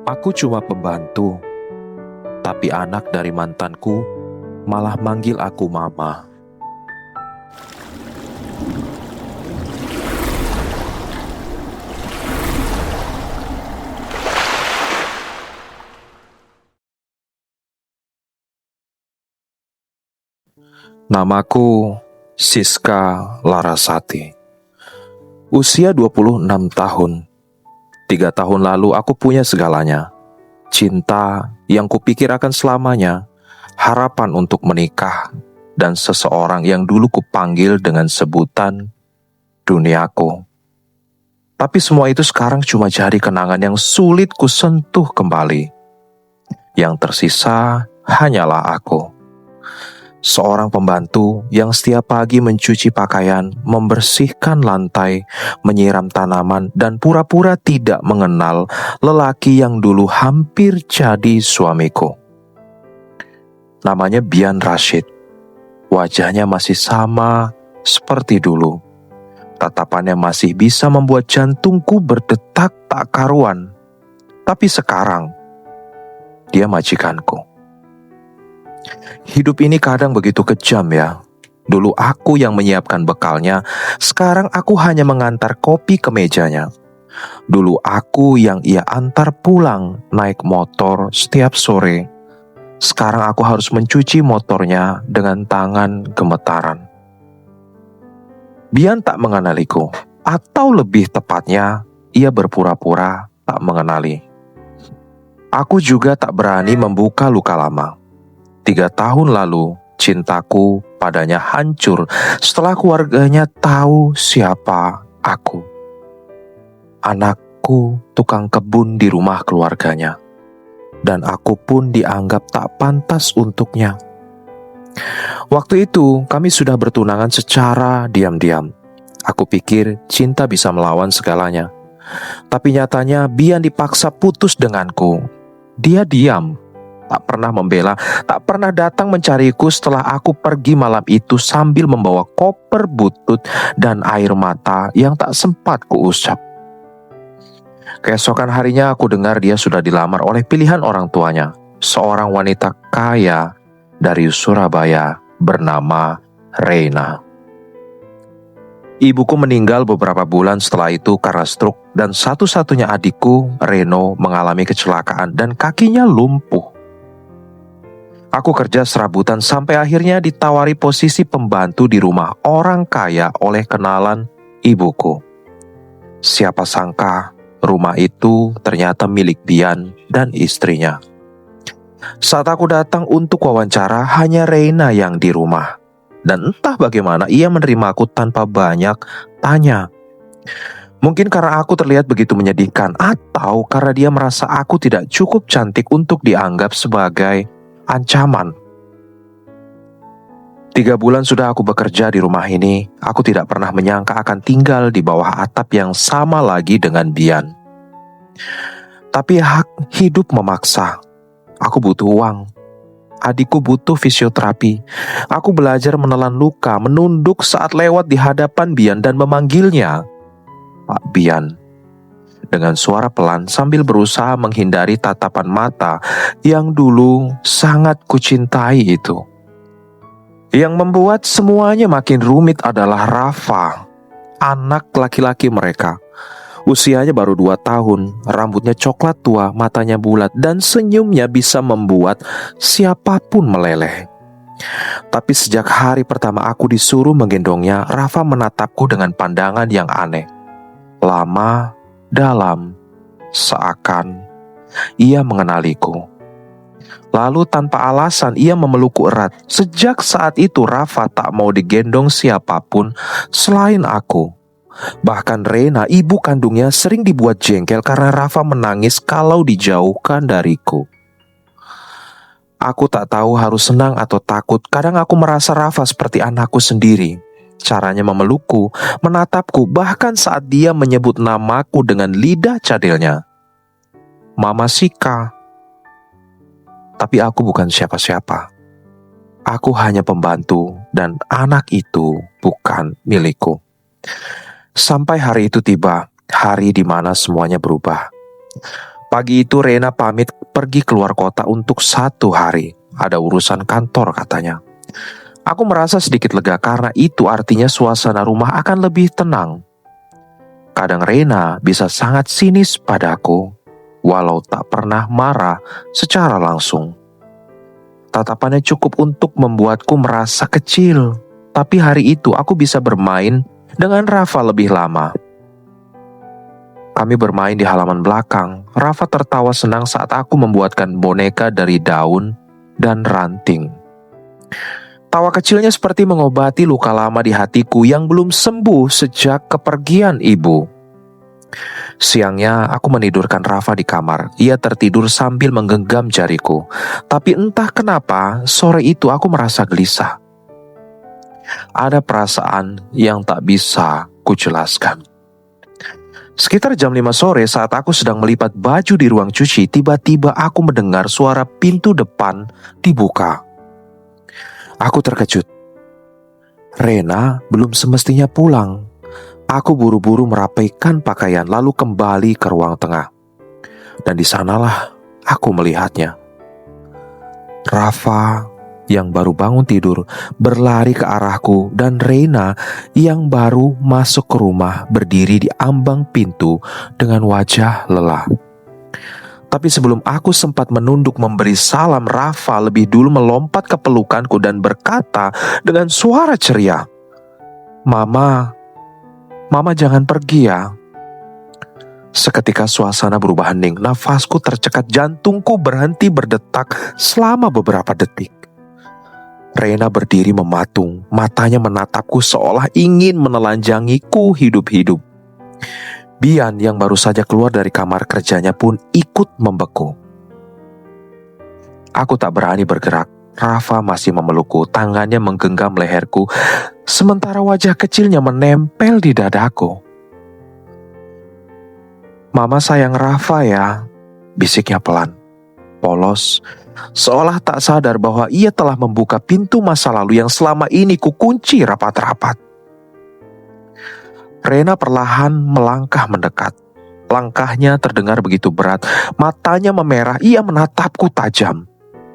Aku cuma pembantu, tapi anak dari mantanku malah manggil aku mama. Namaku Siska Larasati. Usia 26 tahun. 3 tahun lalu aku punya segalanya. Cinta yang kupikir akan selamanya, harapan untuk menikah, dan seseorang yang dulu kupanggil dengan sebutan duniaku. Tapi semua itu sekarang cuma jadi kenangan yang sulit kusentuh kembali. Yang tersisa hanyalah aku. Seorang pembantu yang setiap pagi mencuci pakaian, membersihkan lantai, menyiram tanaman, dan pura-pura tidak mengenal lelaki yang dulu hampir jadi suamiku. Namanya Bian Rashid. Wajahnya masih sama seperti dulu. Tatapannya masih bisa membuat jantungku berdetak tak karuan. Tapi sekarang, dia majikanku. Hidup ini kadang begitu kejam ya. Dulu aku yang menyiapkan bekalnya, sekarang aku hanya mengantar kopi ke mejanya. Dulu aku yang ia antar pulang naik motor setiap sore. Sekarang aku harus mencuci motornya dengan tangan gemetaran. Bian tak mengenaliku, atau lebih tepatnya, ia berpura-pura tak mengenali. Aku juga tak berani membuka luka lama. 3 tahun lalu, cintaku padanya hancur setelah keluarganya tahu siapa aku. Anakku tukang kebun di rumah keluarganya. Dan aku pun dianggap tak pantas untuknya. Waktu itu, kami sudah bertunangan secara diam-diam. Aku pikir cinta bisa melawan segalanya. Tapi nyatanya Bian dipaksa putus denganku. Dia diam, tak pernah membela, tak pernah datang mencariku setelah aku pergi malam itu sambil membawa koper butut dan air mata yang tak sempat kuusap. Keesokan harinya aku dengar dia sudah dilamar oleh pilihan orang tuanya, seorang wanita kaya dari Surabaya bernama Reina. Ibuku meninggal beberapa bulan setelah itu karena stroke dan satu-satunya adikku, Reno, mengalami kecelakaan dan kakinya lumpuh. Aku kerja serabutan sampai akhirnya ditawari posisi pembantu di rumah orang kaya oleh kenalan ibuku. Siapa sangka rumah itu ternyata milik Bian dan istrinya. Saat aku datang untuk wawancara, hanya Reina yang di rumah. Dan entah bagaimana ia menerima aku tanpa banyak tanya. Mungkin karena aku terlihat begitu menyedihkan, atau karena dia merasa aku tidak cukup cantik untuk dianggap sebagai ancaman. 3 bulan sudah aku bekerja di rumah ini. Aku tidak pernah menyangka akan tinggal di bawah atap yang sama lagi dengan Bian. Tapi hidup memaksa. Aku butuh uang. Adikku butuh fisioterapi. Aku belajar menelan luka, menunduk saat lewat di hadapan Bian dan memanggilnya Pak Bian. Dengan suara pelan sambil berusaha menghindari tatapan mata yang dulu sangat kucintai itu. Yang membuat semuanya makin rumit adalah Rafa, anak laki-laki mereka. Usianya baru 2 tahun, rambutnya coklat tua, matanya bulat, dan senyumnya bisa membuat siapapun meleleh. Tapi sejak hari pertama aku disuruh menggendongnya, Rafa menatapku dengan pandangan yang aneh. Lama, dalam, seakan ia mengenaliku. Lalu tanpa alasan ia memelukku erat. Sejak saat itu Rafa tak mau digendong siapapun selain aku. Bahkan Reina, ibu kandungnya, sering dibuat jengkel karena Rafa menangis kalau dijauhkan dariku. Aku tak tahu harus senang atau takut. Kadang aku merasa Rafa seperti anakku sendiri. Caranya memelukku, menatapku, bahkan saat dia menyebut namaku dengan lidah cadilnya. Mama Sika. Tapi aku bukan siapa-siapa. Aku hanya pembantu dan anak itu bukan milikku. Sampai hari itu tiba, hari di mana semuanya berubah. Pagi itu Rena pamit pergi keluar kota untuk 1 hari. Ada urusan kantor katanya. Aku merasa sedikit lega karena itu artinya suasana rumah akan lebih tenang. Kadang Rena bisa sangat sinis padaku, walau tak pernah marah secara langsung. Tatapannya cukup untuk membuatku merasa kecil, tapi hari itu aku bisa bermain dengan Rafa lebih lama. Kami bermain di halaman belakang. Rafa tertawa senang saat aku membuatkan boneka dari daun dan ranting. Tawa kecilnya seperti mengobati luka lama di hatiku yang belum sembuh sejak kepergian ibu. Siangnya aku menidurkan Rafa di kamar. Ia tertidur sambil menggenggam jariku. Tapi entah kenapa sore itu aku merasa gelisah. Ada perasaan yang tak bisa kujelaskan. Sekitar jam 5 sore saat aku sedang melipat baju di ruang cuci, tiba-tiba aku mendengar suara pintu depan dibuka. Aku terkejut. Rena belum semestinya pulang. Aku buru-buru merapaikan pakaian lalu kembali ke ruang tengah. Dan di sanalah aku melihatnya. Rafa yang baru bangun tidur berlari ke arahku dan Rena yang baru masuk ke rumah berdiri di ambang pintu dengan wajah lelah. Tapi sebelum aku sempat menunduk memberi salam, Rafa lebih dulu melompat ke pelukanku dan berkata dengan suara ceria, Mama jangan pergi ya." Seketika suasana berubah hening, nafasku tercekat, jantungku berhenti berdetak selama beberapa detik. Rena berdiri mematung, matanya menatapku seolah ingin menelanjangiku hidup-hidup. Bian yang baru saja keluar dari kamar kerjanya pun ikut membeku. Aku tak berani bergerak. Rafa masih memelukku, tangannya menggenggam leherku, sementara wajah kecilnya menempel di dadaku. "Mama sayang Rafa ya," bisiknya pelan, polos, seolah tak sadar bahwa ia telah membuka pintu masa lalu yang selama ini kukunci rapat-rapat. Rena perlahan melangkah mendekat. Langkahnya terdengar begitu berat, matanya memerah, ia menatapku tajam,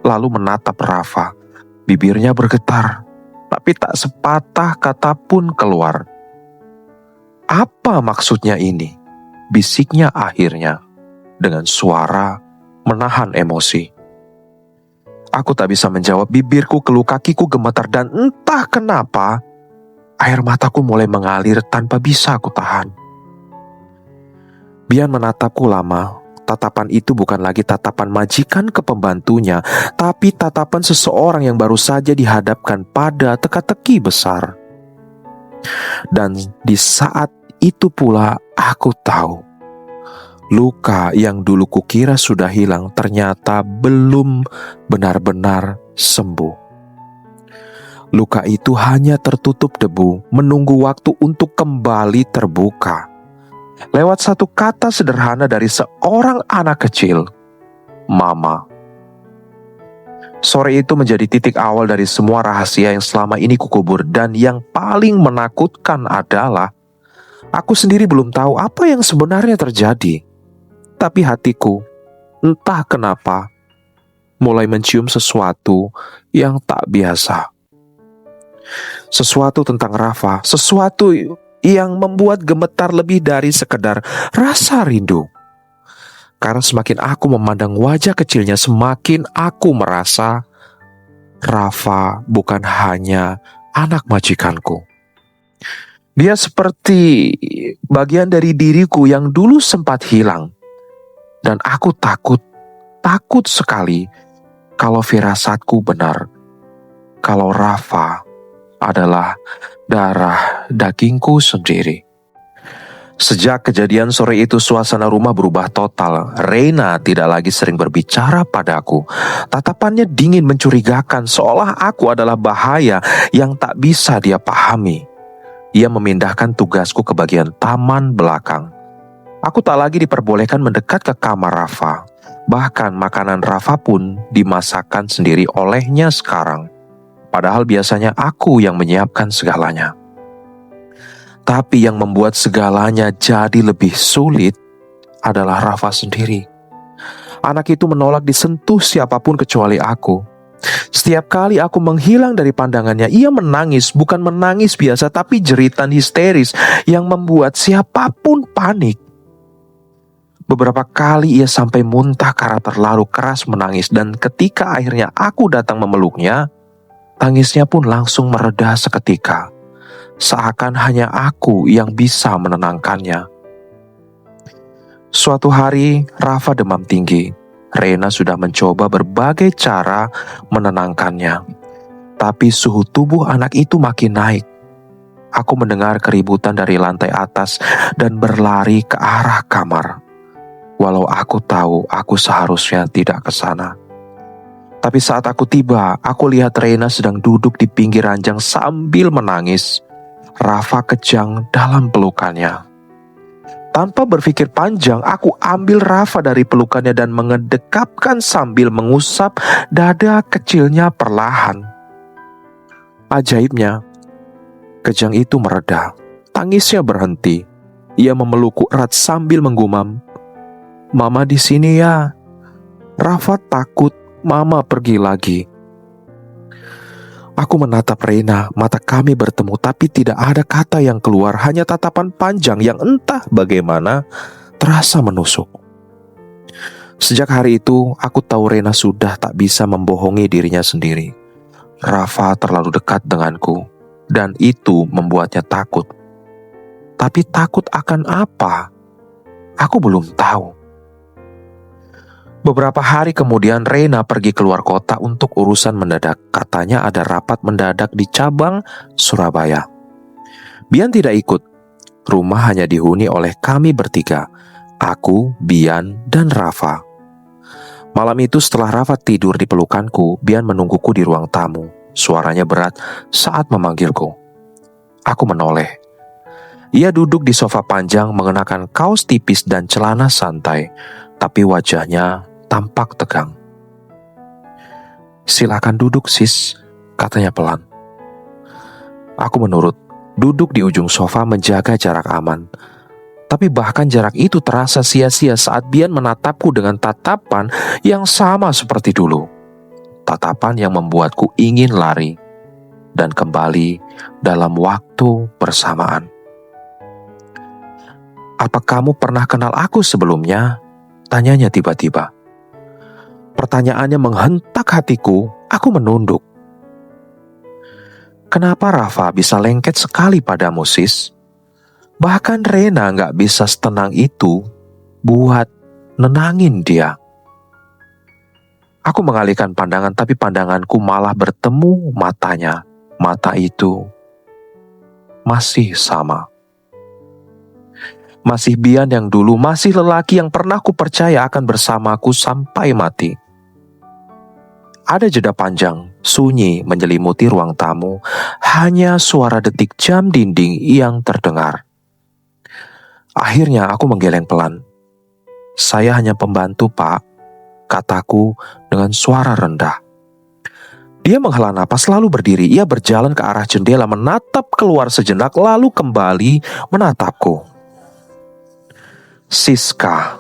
lalu menatap Rafa. Bibirnya bergetar, tapi tak sepatah kata pun keluar. "Apa maksudnya ini?" bisiknya akhirnya, dengan suara menahan emosi. Aku tak bisa menjawab, bibirku keluh, kakiku gemetar, dan entah kenapa air mataku mulai mengalir tanpa bisa aku tahan. Bian menatapku lama. Tatapan itu bukan lagi tatapan majikan ke pembantunya, tapi tatapan seseorang yang baru saja dihadapkan pada teka-teki besar. Dan di saat itu pula aku tahu, luka yang dulu kukira sudah hilang ternyata belum benar-benar sembuh. Luka itu hanya tertutup debu, menunggu waktu untuk kembali terbuka. Lewat satu kata sederhana dari seorang anak kecil, Mama. Sore itu menjadi titik awal dari semua rahasia yang selama ini kukubur, dan yang paling menakutkan adalah aku sendiri belum tahu apa yang sebenarnya terjadi. Tapi hatiku, entah kenapa, mulai mencium sesuatu yang tak biasa. Sesuatu tentang Rafa, sesuatu yang membuat gemetar lebih dari sekedar rasa rindu. Karena semakin aku memandang wajah kecilnya, semakin aku merasa Rafa bukan hanya anak majikanku. Dia seperti bagian dari diriku yang dulu sempat hilang. Dan aku takut sekali kalau firasatku benar. Kalau Rafa adalah darah dagingku sendiri. Sejak kejadian sore itu, suasana rumah berubah total. Rena tidak lagi sering berbicara padaku. Tatapannya dingin mencurigakan, seolah aku adalah bahaya yang tak bisa dia pahami. Ia memindahkan tugasku ke bagian taman belakang. Aku tak lagi diperbolehkan mendekat ke kamar Rafa. Bahkan makanan Rafa pun dimasakkan sendiri olehnya sekarang. Padahal biasanya aku yang menyiapkan segalanya. Tapi yang membuat segalanya jadi lebih sulit adalah Rafa sendiri. Anak itu menolak disentuh siapapun kecuali aku. Setiap kali aku menghilang dari pandangannya, ia menangis, bukan menangis biasa, tapi jeritan histeris yang membuat siapapun panik. Beberapa kali ia sampai muntah karena terlalu keras menangis, dan ketika akhirnya aku datang memeluknya, tangisnya pun langsung mereda seketika. Seakan hanya aku yang bisa menenangkannya. Suatu hari, Rafa demam tinggi. Rena sudah mencoba berbagai cara menenangkannya, tapi suhu tubuh anak itu makin naik. Aku mendengar keributan dari lantai atas dan berlari ke arah kamar. Walau aku tahu aku seharusnya tidak ke sana. Tapi saat aku tiba, aku lihat Rena sedang duduk di pinggir ranjang sambil menangis. Rafa kejang dalam pelukannya. Tanpa berpikir panjang, aku ambil Rafa dari pelukannya dan mengedekapkan sambil mengusap dada kecilnya perlahan. Ajaibnya, kejang itu mereda. Tangisnya berhenti. Ia memelukku erat sambil menggumam, "Mama di sini ya." Rafa takut Mama pergi lagi. Aku menatap Rena, mata kami bertemu tapi tidak ada kata yang keluar, hanya tatapan panjang yang entah bagaimana terasa menusuk. Sejak hari itu, aku tahu Rena sudah tak bisa membohongi dirinya sendiri. Rafa terlalu dekat denganku, dan itu membuatnya takut. Tapi takut akan apa? Aku belum tahu. Beberapa hari kemudian Rena pergi keluar kota untuk urusan mendadak. Katanya ada rapat mendadak di cabang Surabaya. Bian tidak ikut. Rumah hanya dihuni oleh kami bertiga. Aku, Bian, dan Rafa. Malam itu setelah Rafa tidur di pelukanku, Bian menungguku di ruang tamu. Suaranya berat saat memanggilku. Aku menoleh. Ia duduk di sofa panjang mengenakan kaos tipis dan celana santai, tapi wajahnya tampak tegang. "Silakan duduk, sis," katanya pelan. Aku menurut, duduk di ujung sofa menjaga jarak aman. Tapi bahkan jarak itu terasa sia-sia saat Bian menatapku dengan tatapan yang sama seperti dulu. Tatapan yang membuatku ingin lari dan kembali dalam waktu bersamaan. "Apa kamu pernah kenal aku sebelumnya?" tanyanya tiba-tiba. Pertanyaannya menghentak hatiku. Aku menunduk. "Kenapa Rafa bisa lengket sekali padamu, sis? Bahkan Rena gak bisa setenang itu buat nenangin dia." Aku mengalihkan pandangan, tapi pandanganku malah bertemu matanya. Mata itu masih sama. Masih Bian yang dulu, masih lelaki yang pernah kupercaya akan bersamaku sampai mati. Ada jeda panjang, sunyi menyelimuti ruang tamu, hanya suara detik jam dinding yang terdengar. Akhirnya aku menggeleng pelan. "Saya hanya pembantu, Pak," kataku dengan suara rendah. Dia menghela napas lalu berdiri. Ia berjalan ke arah jendela, menatap keluar sejenak lalu kembali menatapku. "Siska,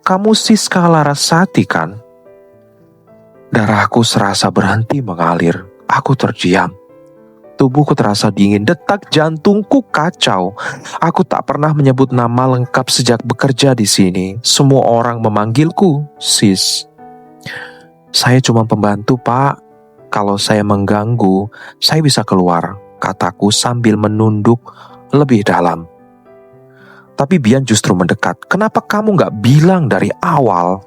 kamu Siska Larasati kan?" Darahku serasa berhenti mengalir. Aku terdiam. Tubuhku terasa dingin, detak jantungku kacau. Aku tak pernah menyebut nama lengkap sejak bekerja di sini. Semua orang memanggilku sis. "Saya cuma pembantu, Pak. Kalau saya mengganggu, saya bisa keluar," kataku sambil menunduk lebih dalam. Tapi Bian justru mendekat. "Kenapa kamu gak bilang dari awal?"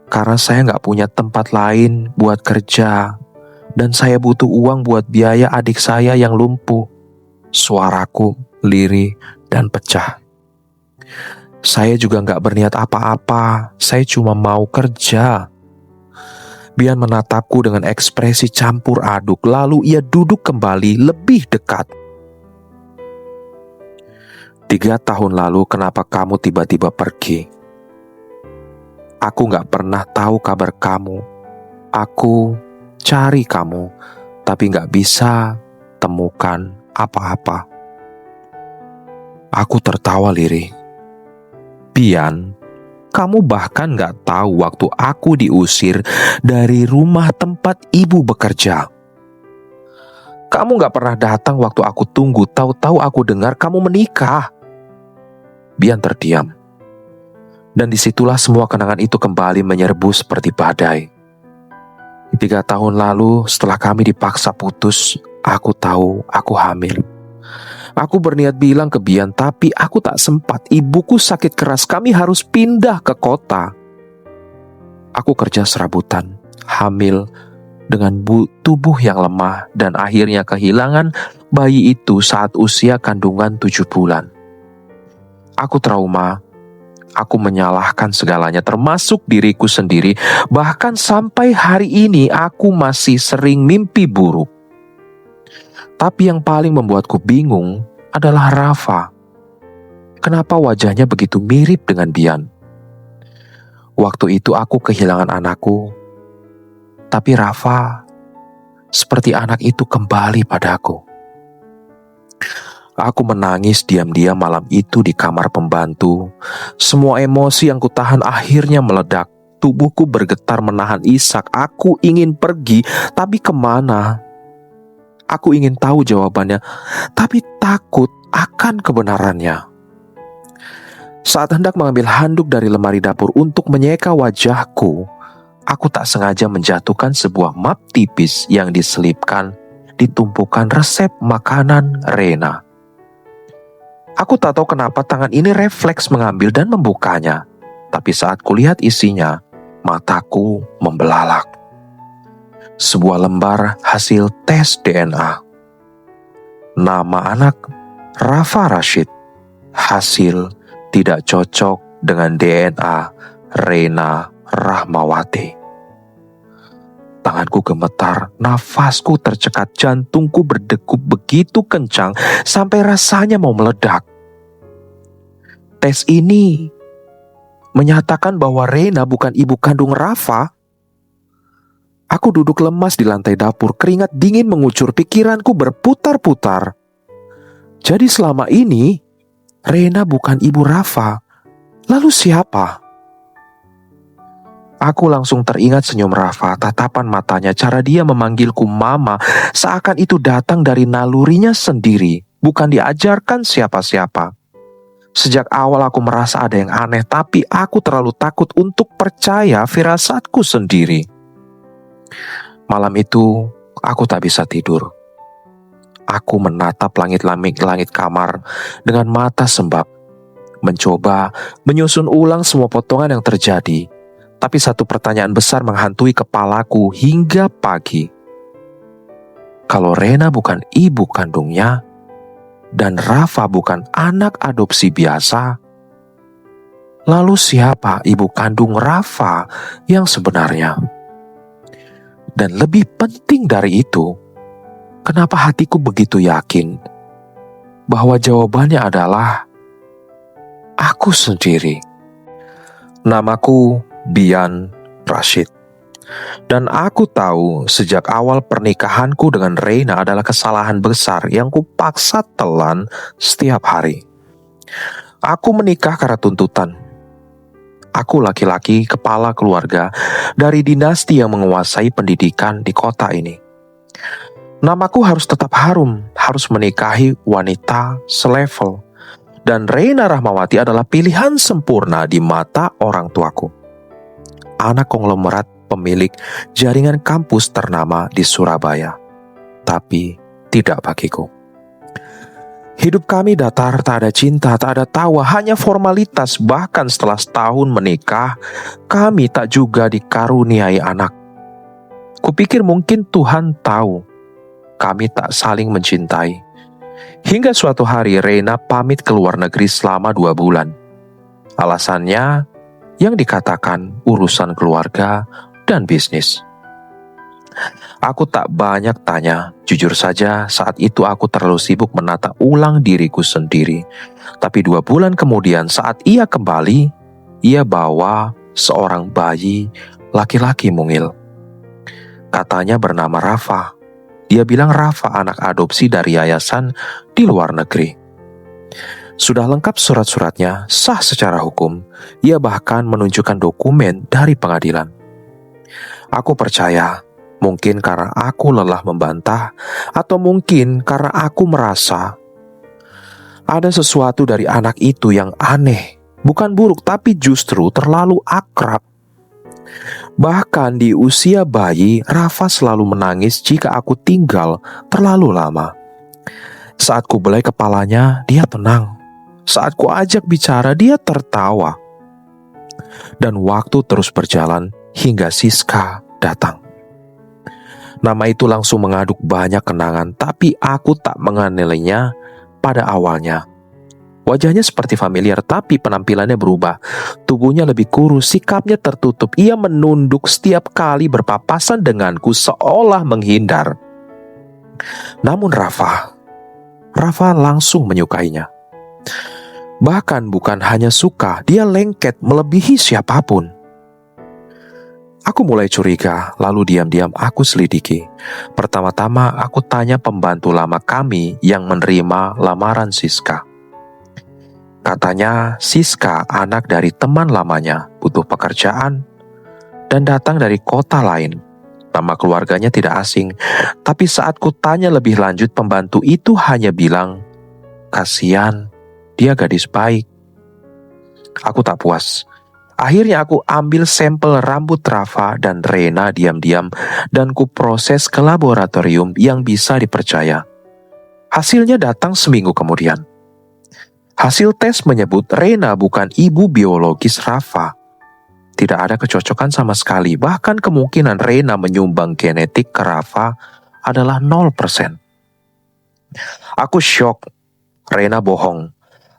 "Karena saya gak punya tempat lain buat kerja, dan saya butuh uang buat biaya adik saya yang lumpuh." Suaraku lirih dan pecah. "Saya juga gak berniat apa-apa, saya cuma mau kerja." Bian menatapku dengan ekspresi campur aduk, lalu ia duduk kembali lebih dekat. 3 tahun lalu kenapa kamu tiba-tiba pergi? Aku gak pernah tahu kabar kamu. Aku cari kamu, tapi gak bisa temukan apa-apa." Aku tertawa lirih. "Bian, kamu bahkan gak tahu waktu aku diusir dari rumah tempat ibu bekerja. Kamu gak pernah datang waktu aku tunggu, tahu-tahu aku dengar kamu menikah. Bian terdiam. Dan disitulah semua kenangan itu kembali menyerbu seperti badai. 3 tahun lalu setelah kami dipaksa putus, aku tahu aku hamil. Aku berniat bilang ke Bian, tapi aku tak sempat. Ibuku sakit keras, kami harus pindah ke kota. Aku kerja serabutan, hamil, dengan tubuh yang lemah, dan akhirnya kehilangan bayi itu saat usia kandungan 7 bulan. Aku trauma, aku menyalahkan segalanya termasuk diriku sendiri. Bahkan sampai hari ini aku masih sering mimpi buruk. Tapi yang paling membuatku bingung adalah Rafa. Kenapa wajahnya begitu mirip dengan Bian? Waktu itu aku kehilangan anakku, tapi Rafa seperti anak itu kembali padaku. Aku menangis diam-diam malam itu di kamar pembantu. Semua emosi yang kutahan akhirnya meledak. Tubuhku bergetar menahan isak. Aku ingin pergi, tapi kemana? Aku ingin tahu jawabannya, tapi takut akan kebenarannya. Saat hendak mengambil handuk dari lemari dapur untuk menyeka wajahku, aku tak sengaja menjatuhkan sebuah map tipis yang diselipkan di tumpukan resep makanan Rena. Aku tak tahu kenapa tangan ini refleks mengambil dan membukanya, tapi saat kulihat isinya, mataku membelalak. Sebuah lembar hasil tes DNA. Nama anak Rafa Rashid. Hasil tidak cocok dengan DNA Rena Rahmawati. Tanganku gemetar, nafasku tercekat, jantungku berdegup begitu kencang sampai rasanya mau meledak. Tes ini menyatakan bahwa Rena bukan ibu kandung Rafa. Aku duduk lemas di lantai dapur, keringat dingin mengucur, pikiranku berputar-putar. Jadi selama ini, Rena bukan ibu Rafa. Lalu siapa? Aku langsung teringat senyum Rafa, tatapan matanya, cara dia memanggilku mama, seakan itu datang dari nalurinya sendiri, bukan diajarkan siapa-siapa. Sejak awal aku merasa ada yang aneh, tapi aku terlalu takut untuk percaya firasatku sendiri. Malam itu, aku tak bisa tidur. Aku menatap langit kamar dengan mata sembab, mencoba menyusun ulang semua potongan yang terjadi. Tapi satu pertanyaan besar menghantui kepalaku hingga pagi. Kalau Rena bukan ibu kandungnya, dan Rafa bukan anak adopsi biasa, lalu siapa ibu kandung Rafa yang sebenarnya? Dan lebih penting dari itu, kenapa hatiku begitu yakin bahwa jawabannya adalah aku sendiri. Namaku Bian Rashid. Dan aku tahu sejak awal pernikahanku dengan Rena adalah kesalahan besar yang kupaksa telan setiap hari. Aku menikah karena tuntutan. Aku laki-laki kepala keluarga dari dinasti yang menguasai pendidikan di kota ini. Namaku harus tetap harum, harus menikahi wanita selevel. Dan Rena Rahmawati adalah pilihan sempurna di mata orang tuaku. Anak konglomerat pemilik jaringan kampus ternama di Surabaya. Tapi tidak bagiku. Hidup kami datar, tak ada cinta, tak ada tawa, hanya formalitas. Bahkan setelah setahun menikah, kami tak juga dikaruniai anak. Kupikir mungkin Tuhan tahu kami tak saling mencintai. Hingga suatu hari Rena pamit ke luar negeri selama 2 bulan. Alasannya yang dikatakan urusan keluarga dan bisnis. Aku tak banyak tanya, jujur saja saat itu aku terlalu sibuk menata ulang diriku sendiri. Tapi 2 bulan kemudian saat ia kembali, ia bawa seorang bayi laki-laki mungil. Katanya bernama Rafa. Dia bilang Rafa anak adopsi dari yayasan di luar negeri. Sudah lengkap surat-suratnya, sah secara hukum. Ia bahkan menunjukkan dokumen dari pengadilan. Aku percaya, mungkin karena aku lelah membantah, atau mungkin karena aku merasa ada sesuatu dari anak itu yang aneh. Bukan buruk, tapi justru terlalu akrab. Bahkan di usia bayi, Rafa selalu menangis jika aku tinggal terlalu lama. Saat ku belai kepalanya, dia tenang. Saat ku ajak bicara, dia tertawa. Dan waktu terus berjalan hingga Siska datang. Nama itu langsung mengaduk banyak kenangan, tapi aku tak mengenalinya pada awalnya. Wajahnya seperti familiar, tapi penampilannya berubah. Tubuhnya lebih kurus, sikapnya tertutup. Ia menunduk setiap kali berpapasan denganku seolah menghindar. Namun Rafa langsung menyukainya. Bahkan bukan hanya suka, dia lengket melebihi siapapun. Aku mulai curiga, lalu diam-diam aku selidiki. Pertama-tama aku tanya pembantu lama kami yang menerima lamaran Siska. Katanya Siska anak dari teman lamanya, butuh pekerjaan, dan datang dari kota lain. Nama keluarganya tidak asing, tapi saat ku tanya lebih lanjut, pembantu itu hanya bilang, "Kasihan, dia gadis baik." Aku tak puas. Akhirnya aku ambil sampel rambut Rafa dan Rena diam-diam dan ku proses ke laboratorium yang bisa dipercaya. Hasilnya datang seminggu kemudian. Hasil tes menyebut Rena bukan ibu biologis Rafa. Tidak ada kecocokan sama sekali, bahkan kemungkinan Rena menyumbang genetik ke Rafa adalah 0%. Aku syok. Rena bohong.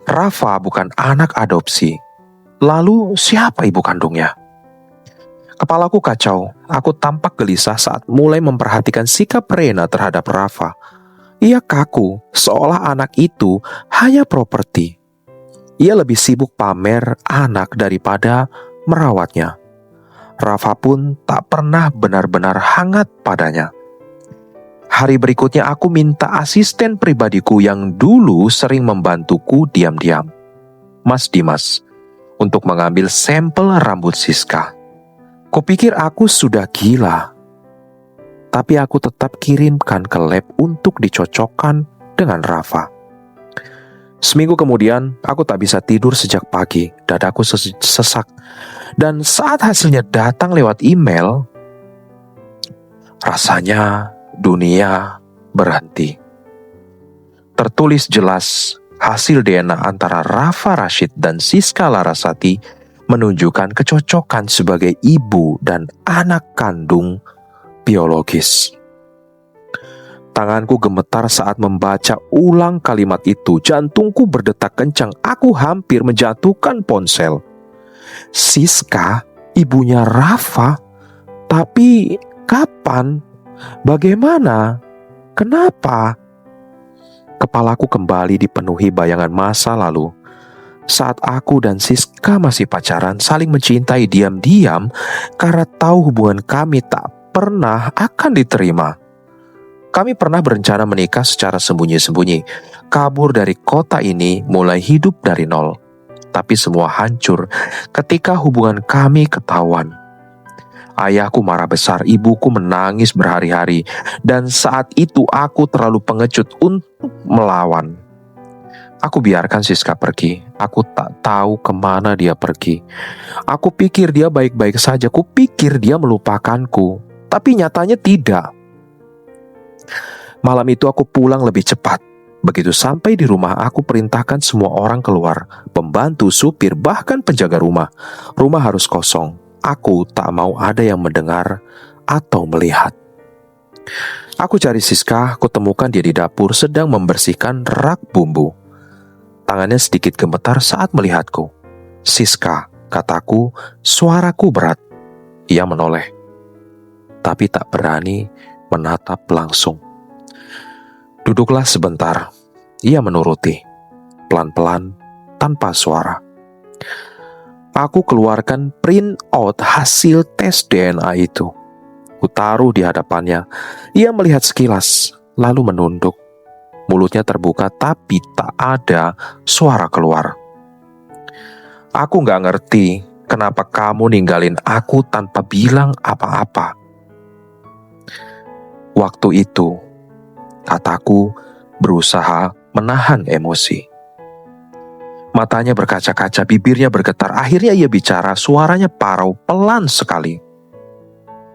Rafa bukan anak adopsi. Lalu siapa ibu kandungnya? Kepalaku kacau. Aku tampak gelisah saat mulai memperhatikan sikap Rena terhadap Rafa. Ia kaku, seolah anak itu hanya properti. Ia lebih sibuk pamer anak daripada merawatnya. Rafa pun tak pernah benar-benar hangat padanya. Hari berikutnya aku minta asisten pribadiku yang dulu sering membantuku diam-diam, Mas Dimas, untuk mengambil sampel rambut Siska. Kupikir aku sudah gila, tapi aku tetap kirimkan ke lab untuk dicocokkan dengan Rafa. Seminggu kemudian, aku tak bisa tidur sejak pagi, dadaku sesak. Dan saat hasilnya datang lewat email, rasanya dunia berhenti. Tertulis jelas, hasil DNA antara Rafa Rashid dan Siska Larasati menunjukkan kecocokan sebagai ibu dan anak kandung biologis. Tanganku gemetar saat membaca ulang kalimat itu. Jantungku berdetak kencang. Aku hampir menjatuhkan ponsel. Siska, ibunya Rafa? Tapi kapan? Bagaimana? Kenapa? Kepalaku kembali dipenuhi bayangan masa lalu. Saat aku dan Siska masih pacaran, saling mencintai diam-diam karena tahu hubungan kami tak pernah akan diterima. Kami pernah berencana menikah secara sembunyi-sembunyi, kabur dari kota ini, mulai hidup dari nol. Tapi semua hancur ketika hubungan kami ketahuan. Ayahku marah besar, ibuku menangis berhari-hari, dan saat itu aku terlalu pengecut untuk melawan. Aku biarkan Siska pergi. Aku tak tahu kemana dia pergi. Aku pikir dia baik-baik saja, aku pikir dia melupakanku, tapi nyatanya tidak. Malam itu aku pulang lebih cepat. Begitu sampai di rumah, aku perintahkan semua orang keluar. Pembantu, supir, bahkan penjaga rumah. Rumah harus kosong. Aku tak mau ada yang mendengar atau melihat. Aku cari Siska, aku temukan dia di dapur sedang membersihkan rak bumbu. Tangannya sedikit gemetar saat melihatku. "Siska," kataku, suaraku berat. Ia menoleh, tapi tak berani menatap langsung. "Duduklah sebentar." Ia menuruti, pelan-pelan, tanpa suara. Aku keluarkan print out hasil tes DNA itu. Kutaruh di hadapannya. Ia melihat sekilas, lalu menunduk. Mulutnya terbuka tapi tak ada suara keluar. Aku gak ngerti kenapa kamu ninggalin aku tanpa bilang apa-apa. Waktu itu, kataku berusaha menahan emosi. Matanya berkaca-kaca, bibirnya bergetar. Akhirnya ia bicara, suaranya parau, pelan sekali.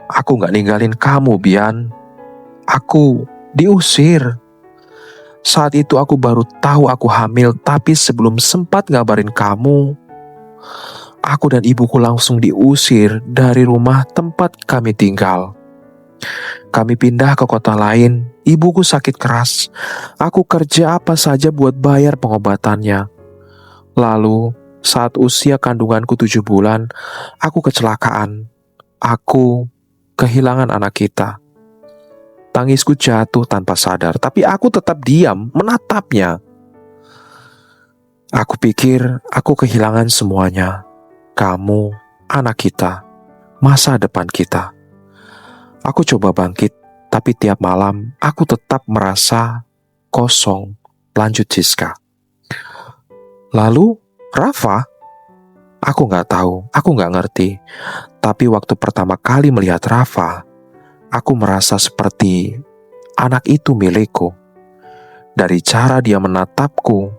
Aku gak ninggalin kamu, Bian. Aku diusir. Saat itu aku baru tahu aku hamil, tapi sebelum sempat ngabarin kamu, aku dan ibuku langsung diusir dari rumah tempat kami tinggal. Kami pindah ke kota lain, ibuku sakit keras. Aku kerja apa saja buat bayar pengobatannya. Lalu, saat usia kandunganku 7 bulan, aku kecelakaan. Aku kehilangan anak kita. Tangisku jatuh tanpa sadar, tapi aku tetap diam menatapnya. Aku pikir aku kehilangan semuanya. Kamu, anak kita, masa depan kita. Aku coba bangkit, tapi tiap malam aku tetap merasa kosong, lanjut Siska. Lalu, Rafa? Aku gak tahu, aku gak ngerti. Tapi waktu pertama kali melihat Rafa, aku merasa seperti anak itu milikku. Dari cara dia menatapku,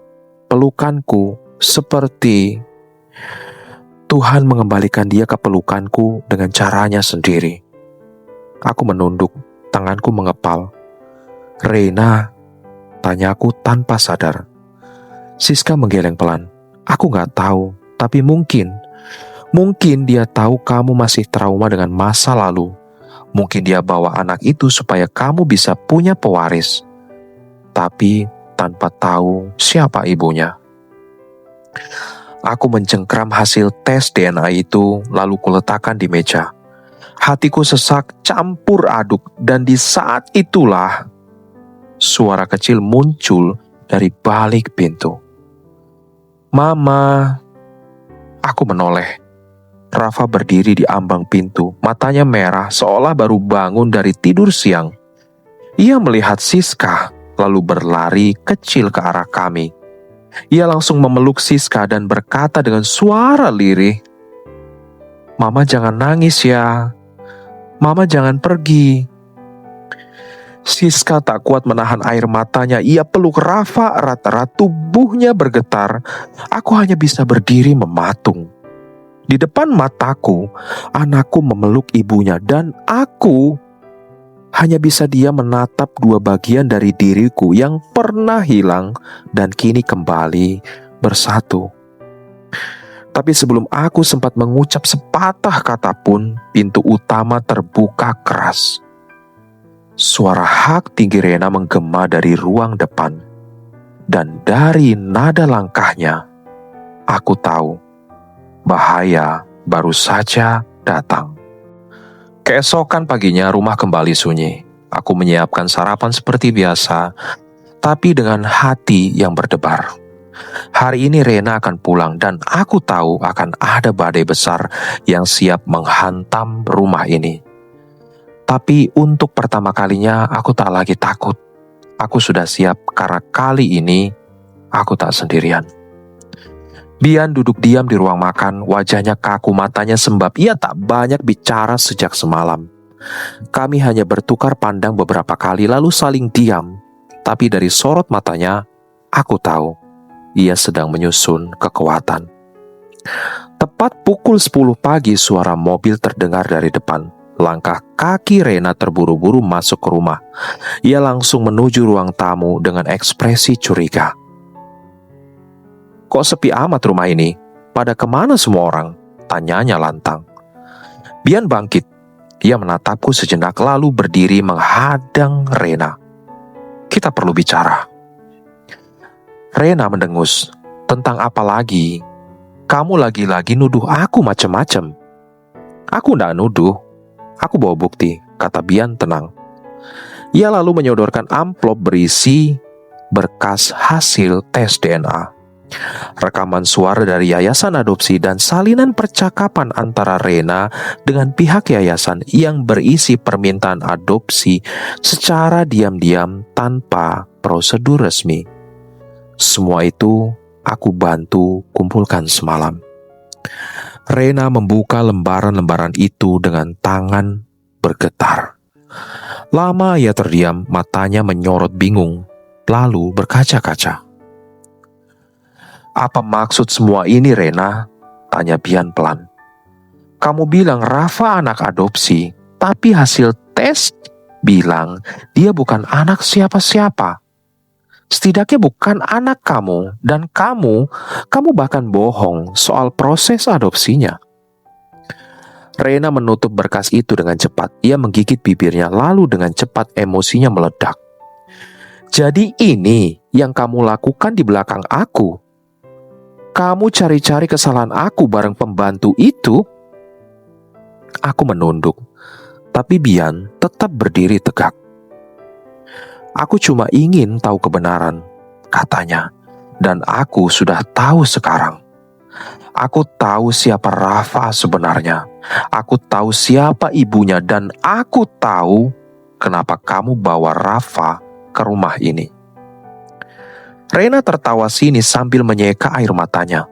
pelukanku, seperti Tuhan mengembalikan dia ke pelukanku dengan caranya sendiri. Aku menunduk, tanganku mengepal. Reina, tanyaku tanpa sadar. Siska menggeleng pelan. Aku gak tahu, tapi mungkin dia tahu kamu masih trauma dengan masa lalu. Mungkin dia bawa anak itu supaya kamu bisa punya pewaris, tapi tanpa tahu siapa ibunya. Aku mencengkram hasil tes DNA itu, lalu kuletakkan di meja. Hatiku sesak campur aduk, dan di saat itulah suara kecil muncul dari balik pintu. Mama. Aku menoleh. Rafa berdiri di ambang pintu, matanya merah seolah baru bangun dari tidur siang. Ia melihat Siska, lalu berlari kecil ke arah kami. Ia langsung memeluk Siska dan berkata dengan suara lirih, Mama jangan nangis ya. Mama jangan pergi. Siska tak kuat menahan air matanya. Ia peluk Rafa erat-erat, tubuhnya bergetar. Aku hanya bisa berdiri mematung. Di depan mataku, anakku memeluk ibunya dan aku hanya bisa diam menatap dua bagian dari diriku yang pernah hilang dan kini kembali bersatu. Tapi sebelum aku sempat mengucap sepatah kata pun, pintu utama terbuka keras. Suara hak tinggi Rena menggema dari ruang depan. Dan dari nada langkahnya, aku tahu bahaya baru saja datang. Keesokan paginya rumah kembali sunyi. Aku menyiapkan sarapan seperti biasa, tapi dengan hati yang berdebar. Hari ini Rena akan pulang dan aku tahu akan ada badai besar yang siap menghantam rumah ini. Tapi untuk pertama kalinya aku tak lagi takut. Aku sudah siap karena kali ini aku tak sendirian. Bian duduk diam di ruang makan, wajahnya kaku, matanya sembab. Ia tak banyak bicara sejak semalam. Kami hanya bertukar pandang beberapa kali lalu saling diam. Tapi dari sorot matanya, aku tahu ia sedang menyusun kekuatan. Tepat pukul 10 pagi suara mobil terdengar dari depan. Langkah kaki Rena terburu-buru masuk ke rumah. Ia langsung menuju ruang tamu dengan ekspresi curiga. Kok sepi amat rumah ini? Pada kemana semua orang? Tanyanya lantang. Bian bangkit. Ia menatapku sejenak lalu berdiri menghadang Rena. Kita perlu bicara. Rena mendengus. Tentang apa lagi? Kamu lagi-lagi nuduh aku macem-macem. Aku ndak nuduh. Aku bawa bukti, kata Bian tenang. Ia lalu menyodorkan amplop berisi berkas hasil tes DNA. Rekaman suara dari yayasan adopsi dan salinan percakapan antara Rena dengan pihak yayasan yang berisi permintaan adopsi secara diam-diam tanpa prosedur resmi. Semua itu aku bantu kumpulkan semalam. Rena membuka lembaran-lembaran itu dengan tangan bergetar. Lama ia terdiam, matanya menyorot bingung, lalu berkaca-kaca. "Apa maksud semua ini, Rena?" tanya Bian pelan. "Kamu bilang Rafa anak adopsi, tapi hasil tes bilang dia bukan anak siapa-siapa. Setidaknya bukan anak kamu, dan kamu bahkan bohong soal proses adopsinya." Rena menutup berkas itu dengan cepat. Ia menggigit bibirnya, lalu dengan cepat emosinya meledak. "Jadi ini yang kamu lakukan di belakang aku? Kamu cari-cari kesalahan aku bareng pembantu itu?" Aku menunduk, tapi Bian tetap berdiri tegak. "Aku cuma ingin tahu kebenaran," katanya. "Dan aku sudah tahu sekarang. Aku tahu siapa Rafa sebenarnya. Aku tahu siapa ibunya, dan aku tahu kenapa kamu bawa Rafa ke rumah ini." Rena tertawa sinis sambil menyeka air matanya.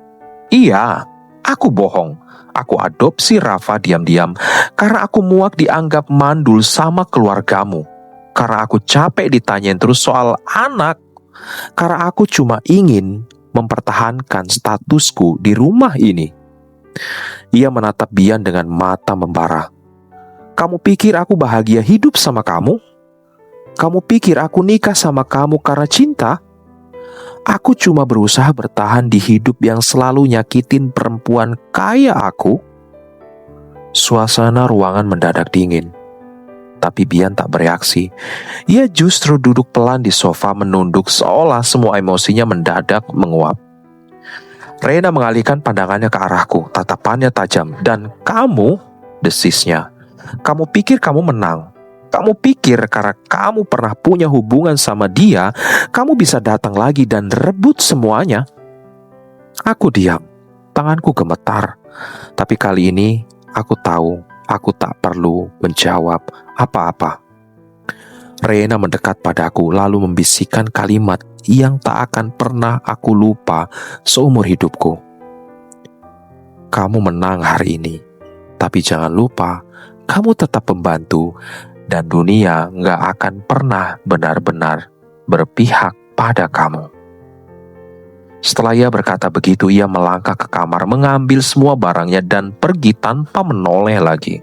"Iya, aku bohong. Aku adopsi Rafa diam-diam karena aku muak dianggap mandul sama keluargamu. Karena aku capek ditanyain terus soal anak. Karena aku cuma ingin mempertahankan statusku di rumah ini." Ia menatap Bian dengan mata membara. "Kamu pikir aku bahagia hidup sama kamu? Kamu pikir aku nikah sama kamu karena cinta? Aku cuma berusaha bertahan di hidup yang selalu nyakitin perempuan kayak aku." Suasana ruangan mendadak dingin. Tapi Bian tak bereaksi. Ia justru duduk pelan di sofa menunduk seolah semua emosinya mendadak menguap. Rena mengalihkan pandangannya ke arahku, tatapannya tajam. "Dan kamu," desisnya, "kamu pikir kamu menang? Kamu pikir karena kamu pernah punya hubungan sama dia, kamu bisa datang lagi dan rebut semuanya?" Aku diam, tanganku gemetar. Tapi kali ini aku tahu aku tak perlu menjawab apa-apa. Rena mendekat padaku lalu membisikkan kalimat yang tak akan pernah aku lupa seumur hidupku. "Kamu menang hari ini, tapi jangan lupa kamu tetap pembantu dan dunia gak akan pernah benar-benar berpihak pada kamu." Setelah ia berkata begitu, ia melangkah ke kamar, mengambil semua barangnya dan pergi tanpa menoleh lagi.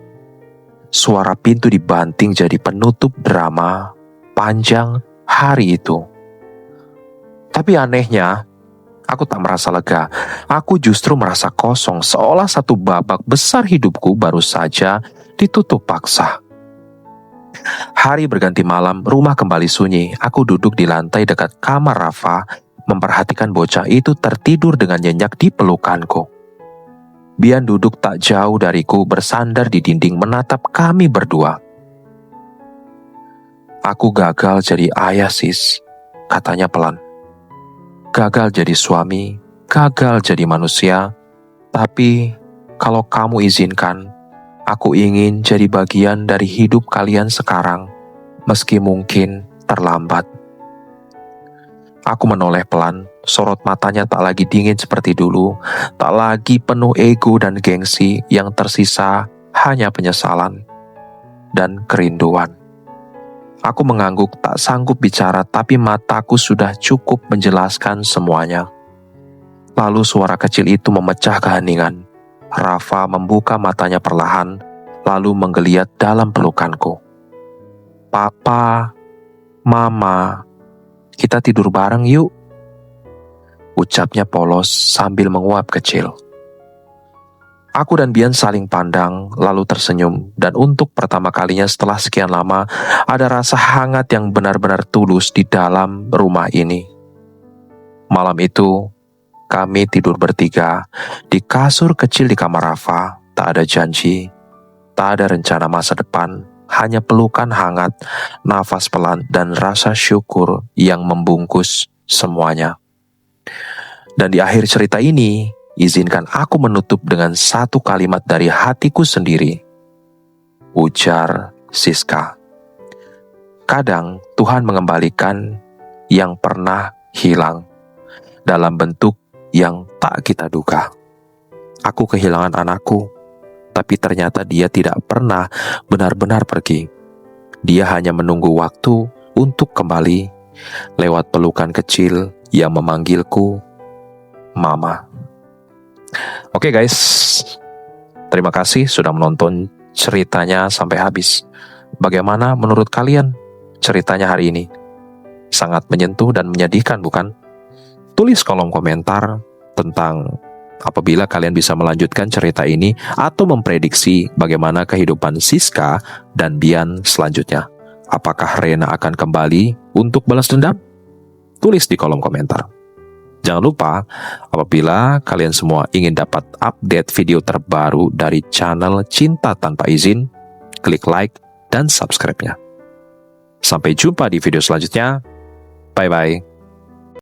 Suara pintu dibanting jadi penutup drama panjang hari itu. Tapi anehnya, aku tak merasa lega. Aku justru merasa kosong, seolah satu babak besar hidupku baru saja ditutup paksa. Hari berganti malam, rumah kembali sunyi. Aku duduk di lantai dekat kamar Rafa, memperhatikan bocah itu tertidur dengan nyenyak di pelukanku. Bian duduk tak jauh dariku, bersandar di dinding menatap kami berdua. "Aku gagal jadi ayah, sis," katanya pelan. "Gagal jadi suami, gagal jadi manusia. Tapi kalau kamu izinkan, aku ingin jadi bagian dari hidup kalian sekarang, meski mungkin terlambat." Aku menoleh pelan, sorot matanya tak lagi dingin seperti dulu, tak lagi penuh ego dan gengsi, yang tersisa hanya penyesalan dan kerinduan. Aku mengangguk, tak sanggup bicara, tapi mataku sudah cukup menjelaskan semuanya. Lalu suara kecil itu memecah keheningan. Rafa membuka matanya perlahan, lalu menggeliat dalam pelukanku. "Papa, Mama, kita tidur bareng yuk," ucapnya polos sambil menguap kecil. Aku dan Bian saling pandang, lalu tersenyum, dan untuk pertama kalinya setelah sekian lama, ada rasa hangat yang benar-benar tulus di dalam rumah ini. Malam itu, kami tidur bertiga di kasur kecil di kamar Rafa. Tak ada janji, tak ada rencana masa depan, hanya pelukan hangat, nafas pelan, dan rasa syukur yang membungkus semuanya. Dan di akhir cerita ini, izinkan aku menutup dengan satu kalimat dari hatiku sendiri. Ujar Siska. Kadang Tuhan mengembalikan yang pernah hilang dalam bentuk yang tak kita duga. Aku kehilangan anakku, tapi ternyata dia tidak pernah benar-benar pergi. Dia hanya menunggu waktu untuk kembali lewat pelukan kecil yang memanggilku Mama. Oke guys, terima kasih sudah menonton ceritanya sampai habis. Bagaimana menurut kalian ceritanya hari ini? Sangat menyentuh dan menyedihkan, bukan? Tulis kolom komentar tentang apabila kalian bisa melanjutkan cerita ini atau memprediksi bagaimana kehidupan Siska dan Bian selanjutnya. Apakah Rena akan kembali untuk balas dendam? Tulis di kolom komentar. Jangan lupa, apabila kalian semua ingin dapat update video terbaru dari channel Cinta Tanpa Izin, klik like dan subscribe-nya. Sampai jumpa di video selanjutnya. Bye-bye.